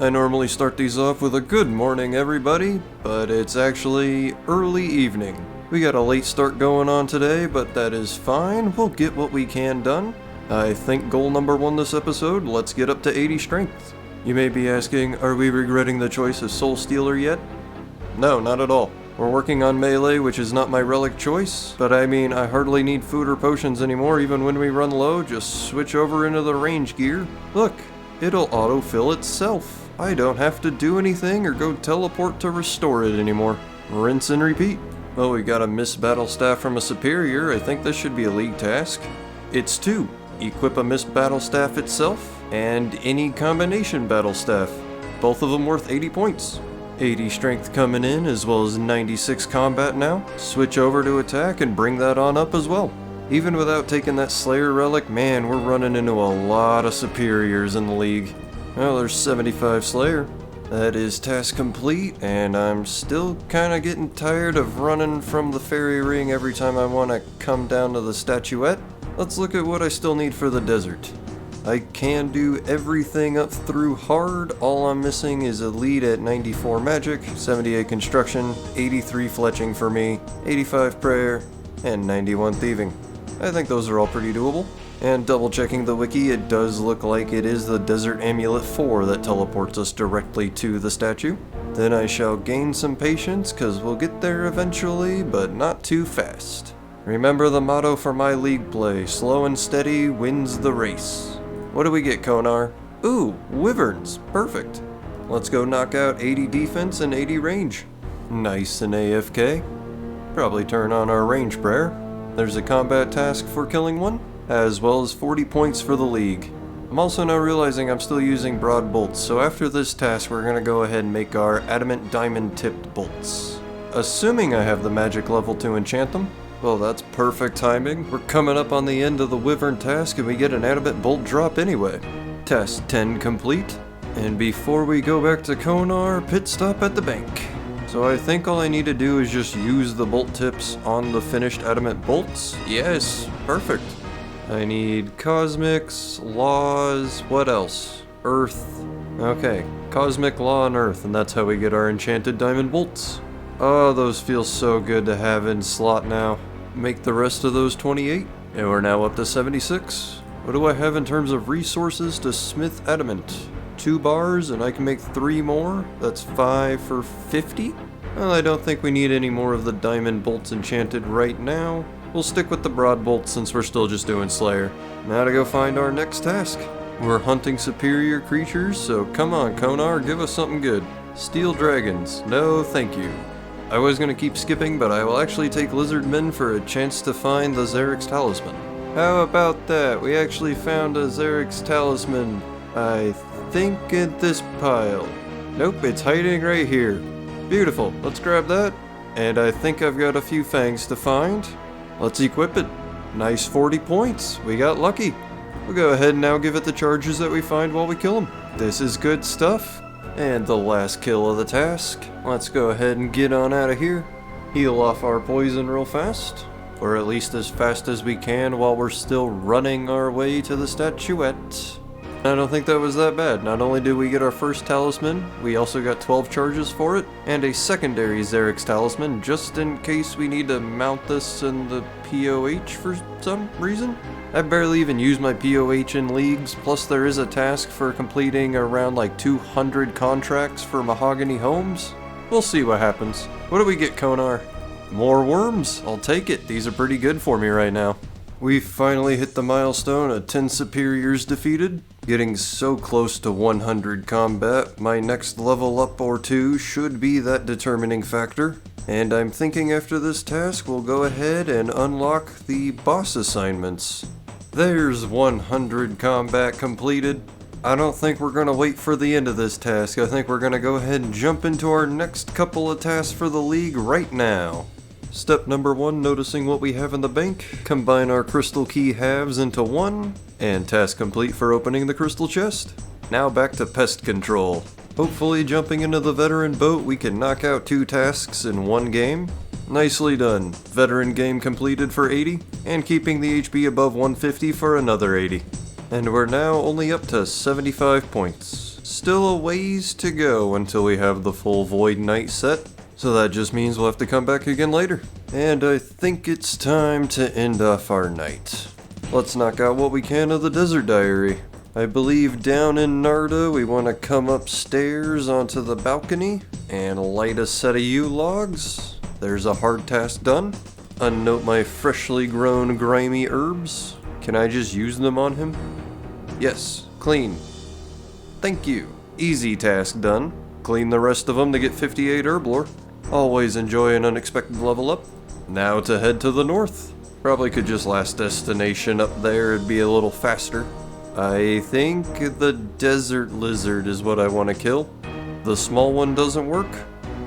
I normally start these off with a good morning everybody, but it's actually early evening. We got a late start going on today, but that is fine, we'll get what we can done. I think goal number 1 this episode, let's get up to 80 strength. You may be asking, are we regretting the choice of Soul Stealer yet? No, not at all. We're working on melee, which is not my relic choice, but I mean, I hardly need food or potions anymore even when we run low, just switch over into the range gear. Look, it'll autofill itself. I don't have to do anything or go teleport to restore it anymore. Rinse and repeat. Oh, we got a missed battle staff from a superior. I think this should be a league task. It's 2. Equip a missed battle staff itself and any combination battle staff. Both of them worth 80 points. 80 strength coming in as well as 96 combat now. Switch over to attack and bring that on up as well. Even without taking that Slayer relic, man, we're running into a lot of superiors in the league. Well, there's 75 Slayer. That is task complete, and I'm still kinda getting tired of running from the fairy ring every time I wanna come down to the statuette. Let's look at what I still need for the desert. I can do everything up through hard. All I'm missing is a lead at 94 magic, 78 construction, 83 fletching for me, 85 prayer, and 91 thieving. I think those are all pretty doable. And double checking the wiki, it does look like it is the Desert Amulet 4 that teleports us directly to the statue. Then I shall gain some patience, cause we'll get there eventually, but not too fast. Remember the motto for my league play, slow and steady wins the race. What do we get, Konar? Ooh, wyverns, perfect. Let's go knock out 80 defense and 80 range. Nice and AFK. Probably turn on our range prayer. There's a combat task for killing one, as well as 40 points for the league. I'm also now realizing I'm still using broad bolts, so after this task we're gonna go ahead and make our adamant diamond tipped bolts. Assuming I have the magic level to enchant them. Well, that's perfect timing. We're coming up on the end of the wyvern task and we get an adamant bolt drop anyway. Task 10 complete. And before we go back to Konar, pit stop at the bank. So I think all I need to do is just use the bolt tips on the finished adamant bolts. Yes, perfect. I need cosmics, laws, what else? Earth. Okay, cosmic, law, and earth, and that's how we get our enchanted diamond bolts. Oh, those feel so good to have in slot now. Make the rest of those 28, and we're now up to 76. What do I have in terms of resources to smith adamant? 2 bars, and I can make 3 more? That's 5 for 50? Well, I don't think we need any more of the diamond bolts enchanted right now. We'll stick with the broad bolts since we're still just doing Slayer. Now to go find our next task. We're hunting superior creatures, so come on Konar, give us something good. Steel dragons, no thank you. I was gonna keep skipping, but I will actually take lizard men for a chance to find the Xeric's talisman. How about that? We actually found a Xeric's talisman, I think in this pile. Nope, it's hiding right here. Beautiful, let's grab that. And I think I've got a few fangs to find. Let's equip it. Nice 40 points. We got lucky. We'll go ahead and now give it the charges that we find while we kill them. This is good stuff. And the last kill of the task. Let's go ahead and get on out of here. Heal off our poison real fast. Or at least as fast as we can while we're still running our way to the statuette. I don't think that was that bad. Not only did we get our first talisman, we also got 12 charges for it, and a secondary Xeric's talisman just in case we need to mount this in the POH for some reason. I barely even use my POH in leagues, plus there is a task for completing around like 200 contracts for mahogany homes. We'll see what happens. What do we get, Konar? More worms? I'll take it. These are pretty good for me right now. We've finally hit the milestone of 10 superiors defeated. Getting so close to 100 combat, my next level up or 2 should be that determining factor. And I'm thinking after this task we'll go ahead and unlock the boss assignments. There's 100 combat completed. I don't think we're gonna wait for the end of this task. I think we're gonna go ahead and jump into our next couple of tasks for the league right now. Step number 1, noticing what we have in the bank. Combine our crystal key halves into 1, and task complete for opening the crystal chest. Now back to pest control. Hopefully jumping into the veteran boat we can knock out 2 tasks in 1 game. Nicely done. Veteran game completed for 80, and keeping the HP above 150 for another 80. And we're now only up to 75 points. still a ways to go until we have the full Void Knight set, so that just means we'll have to come back again later. And I think it's time to end off our night. Let's knock out what we can of the Desert Diary. I believe down in Narda we want to come upstairs onto the balcony and light a set of yew logs. There's a hard task done. Unnote my freshly grown grimy herbs. Can I just use them on him? Yes, clean. Thank you. Easy task done. Clean the rest of them to get 58 herb lore. Always enjoy an unexpected level up. Now to head to the north. Probably could just last destination up there, it'd be a little faster. I think the desert lizard is what I want to kill. The small one doesn't work.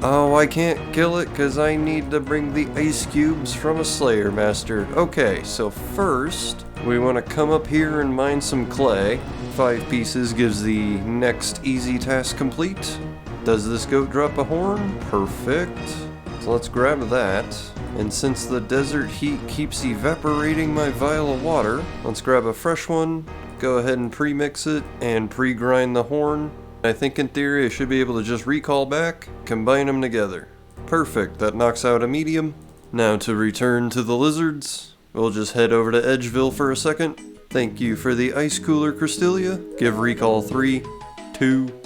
Oh, I can't kill it because I need to bring the ice cubes from a Slayer Master. Okay, so first, we want to come up here and mine some clay. 5 pieces gives the next easy task complete. Does this goat drop a horn? Perfect. So let's grab that. And since the desert heat keeps evaporating my vial of water, let's grab a fresh one, go ahead and pre-mix it, and pre-grind the horn. I think in theory I should be able to just recall back, combine them together. Perfect, that knocks out a medium. Now to return to the lizards, we'll just head over to Edgeville for a second. Thank you for the ice cooler, Cristelia. Give recall 3, 2.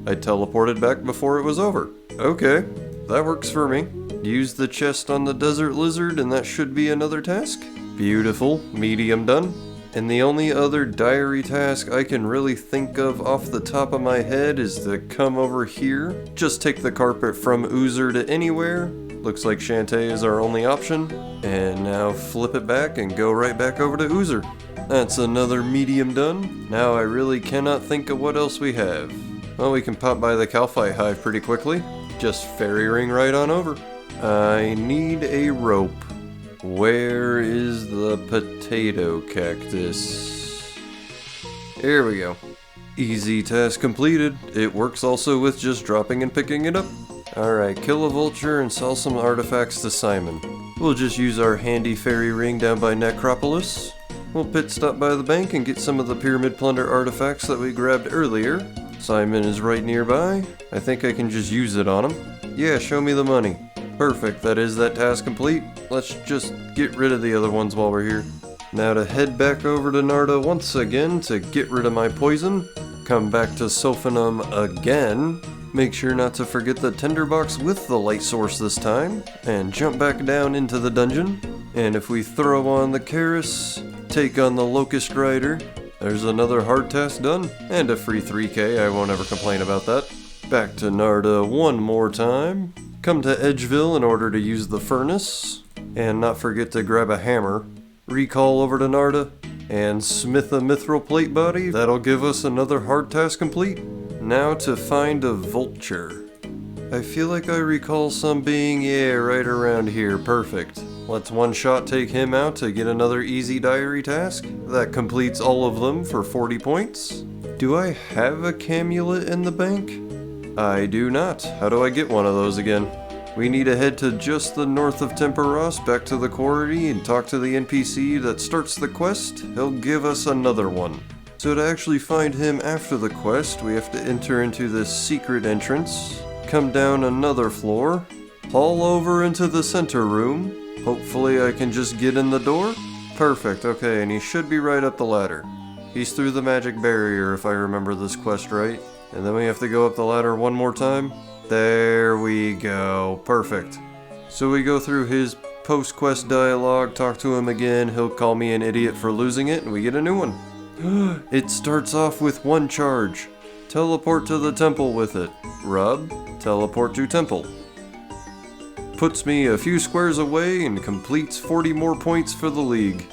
I teleported back before it was over. Okay, that works for me. Use the chest on the desert lizard and that should be another task. Beautiful, medium done. And the only other diary task I can really think of off the top of my head is to come over here. Just take the carpet from Oozer to anywhere. Looks like Shantae is our only option. And now flip it back and go right back over to Oozer. That's another medium done. Now I really cannot think of what else we have. Well, we can pop by the Kahlith hive pretty quickly. Just fairy ring right on over. I need a rope. Where is the potato cactus? Here we go. Easy task completed. It works also with just dropping and picking it up. Alright, kill a vulture and sell some artifacts to Simon. We'll just use our handy fairy ring down by Necropolis. We'll pit stop by the bank and get some of the Pyramid Plunder artifacts that we grabbed earlier. Simon is right nearby. I think I can just use it on him. Yeah, show me the money. Perfect, that is that task complete. Let's just get rid of the other ones while we're here. Now to head back over to Narda once again to get rid of my poison. Come back to Sophanum again. Make sure not to forget the tinderbox with the light source this time. And jump back down into the dungeon. And if we throw on the Karis, take on the Locust Rider, there's another hard task done. And a free 3k, I won't ever complain about that. Back to Narda one more time. Come to Edgeville in order to use the furnace, and not forget to grab a hammer. Recall over to Narda, and smith a mithril plate body. That'll give us another hard task complete. Now to find a vulture. I feel like I recall some being, right around here. Perfect. Let's one shot take him out to get another easy diary task. That completes all of them for 40 points. Do I have a Camulet in the bank? I do not. How do I get one of those again? We need to head to just the north of Temperos, back to the quarry, and talk to the NPC that starts the quest. He'll give us another one. So to actually find him after the quest, we have to enter into this secret entrance, come down another floor, haul over into the center room. Hopefully I can just get in the door. Perfect, okay, and he should be right up the ladder. He's through the magic barrier if I remember this quest right. And then we have to go up the ladder one more time. There we go. Perfect. So we go through his post-quest dialogue, talk to him again, he'll call me an idiot for losing it, and we get a new one. It starts off with 1 charge. Teleport to the temple with it. Rub, teleport to temple. Puts me a few squares away and completes 40 more points for the league.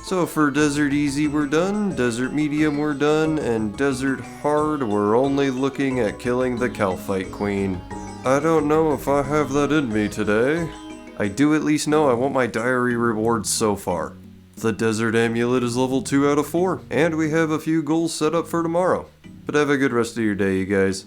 So for Desert Easy we're done, Desert Medium we're done, and Desert Hard we're only looking at killing the Kahlith Queen. I don't know if I have that in me today. I do at least know I want my diary rewards so far. The Desert Amulet is level 2 out of 4, and we have a few goals set up for tomorrow. But have a good rest of your day, you guys.